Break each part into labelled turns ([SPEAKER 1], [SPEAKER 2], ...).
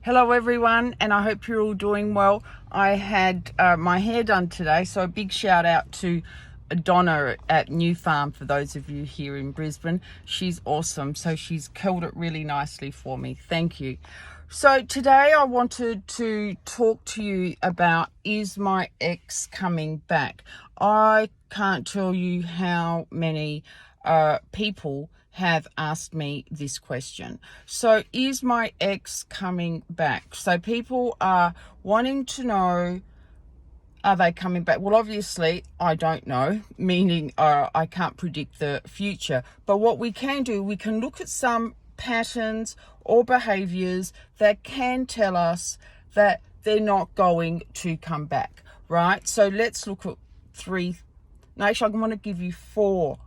[SPEAKER 1] Hello everyone, and I hope you're all doing well. I had my hair done today, so a big shout out to Donna at New Farm for those of you here in Brisbane. She's awesome, so she's curled it really nicely for me. Thank you. So today I wanted to talk to you about, is my ex coming back? I can't tell you how many people have asked me this question. So is my ex coming back? So people are wanting to know, are they coming back? Well, obviously I don't know, meaning I can't predict the future, but what we can do, we can look at some patterns or behaviors that can tell us that they're not going to come back, right? So let's look at actually I'm going to give you four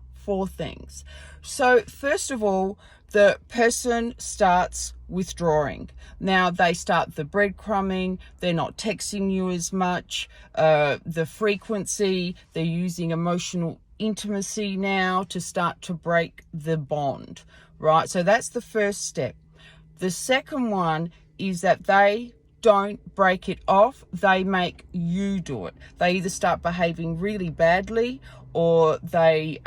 [SPEAKER 1] things. So first of all, the person starts withdrawing. Now they start the breadcrumbing, they're not texting you as much, the frequency, they're using emotional intimacy now to start to break the bond, right? So that's the first step. The second one is that they don't break it off, they make you do it. They either start behaving really badly or they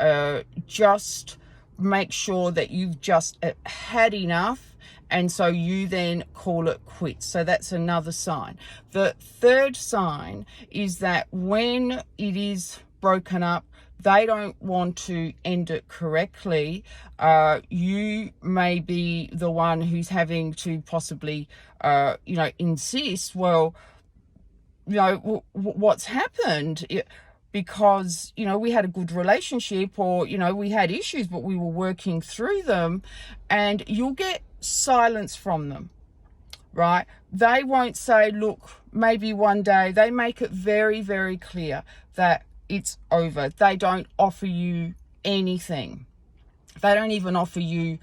[SPEAKER 1] just make sure that you've just had enough, and so you then call it quits. So that's another sign. The third sign is that when it is broken up, they don't want to end it correctly. You may be the one who's having to possibly, insist, well, what's happened? Because, we had a good relationship, or, we had issues, but we were working through them, and you'll get silence from them, right? They won't say, look, maybe one day. They make it very, very clear that it's over. They don't offer you anything. They don't even offer you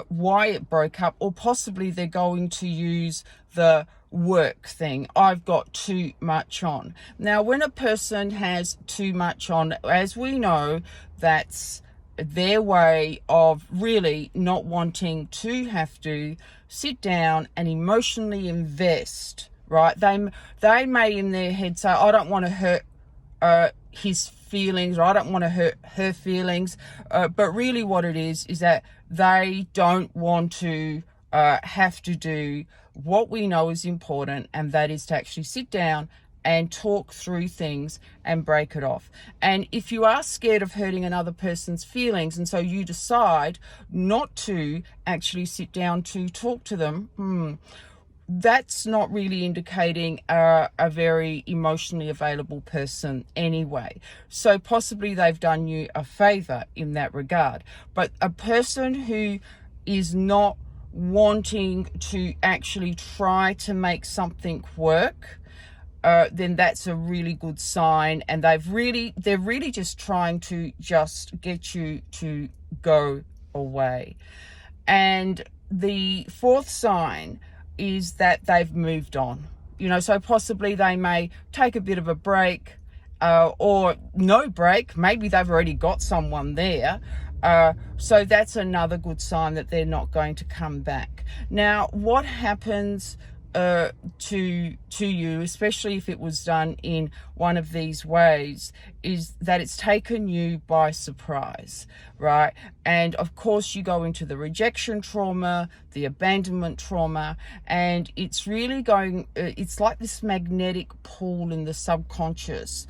[SPEAKER 1] why it broke up, or possibly they're going to use the work thing. I've got too much on. Now, when a person has too much on, as we know, that's their way of really not wanting to have to sit down and emotionally invest, right? They may in their head say, I don't want to hurt his feelings, or I don't want to hurt her feelings, but really what it is that they don't want to have to do what we know is important, and that is to actually sit down and talk through things and break it off. And if you are scared of hurting another person's feelings, and so you decide not to actually sit down to talk to them, that's not really indicating a very emotionally available person anyway. So possibly they've done you a favor in that regard. But a person who is not wanting to actually try to make something work, then that's a really good sign, and they're really just trying to just get you to go away. And the fourth sign is that they've moved on. So possibly they may take a bit of a break, or no break. Maybe they've already got someone there. So that's another good sign that they're not going to come back. Now, what happens to you, especially if it was done in one of these ways, is that it's taken you by surprise, right? And of course you go into the rejection trauma, the abandonment trauma, and it's really it's like this magnetic pull in the subconscious,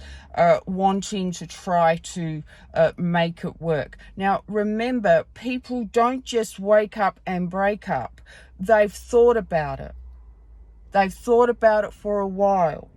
[SPEAKER 1] wanting to try to make it work. Now remember, people don't just wake up and break up. They've thought about it. They've thought about it for a while,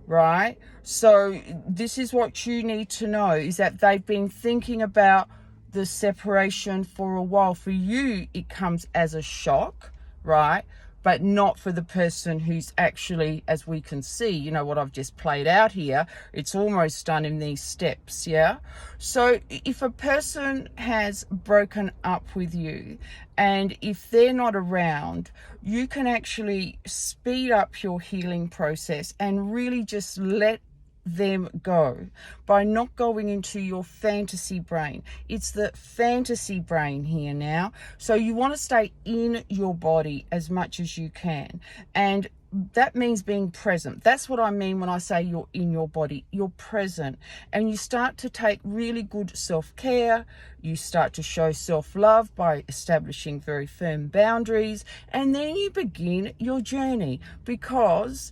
[SPEAKER 1] right? So this is what you need to know, is that they've been thinking about the separation for a while. For you, it comes as a shock, right? But not for the person who's actually, as we can see, what I've just played out here, it's almost done in these steps, yeah? So if a person has broken up with you, and if they're not around, you can actually speed up your healing process and really just let them go by not going into your fantasy brain. It's the fantasy brain here now. So you want to stay in your body as much as you can. And that means being present. That's what I mean when I say you're in your body. You're present, and you start to take really good self-care. You start to show self-love by establishing very firm boundaries, and then you begin your journey, because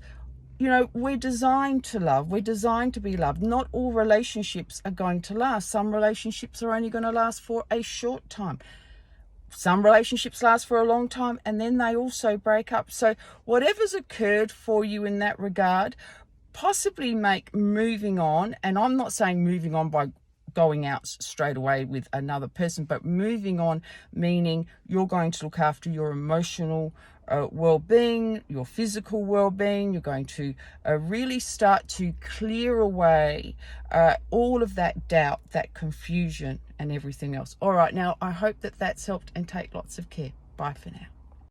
[SPEAKER 1] we're designed to love. We're designed to be loved. Not all relationships are going to last. Some relationships are only going to last for a short time. Some relationships last for a long time, and then they also break up. So whatever's occurred for you in that regard, possibly make moving on, and I'm not saying moving on by going out straight away with another person, but moving on meaning you're going to look after your emotional well-being, your physical well-being. You're going to really start to clear away all of that doubt, that confusion, and everything else. All right, now I hope that that's helped, and take lots of care. Bye for now.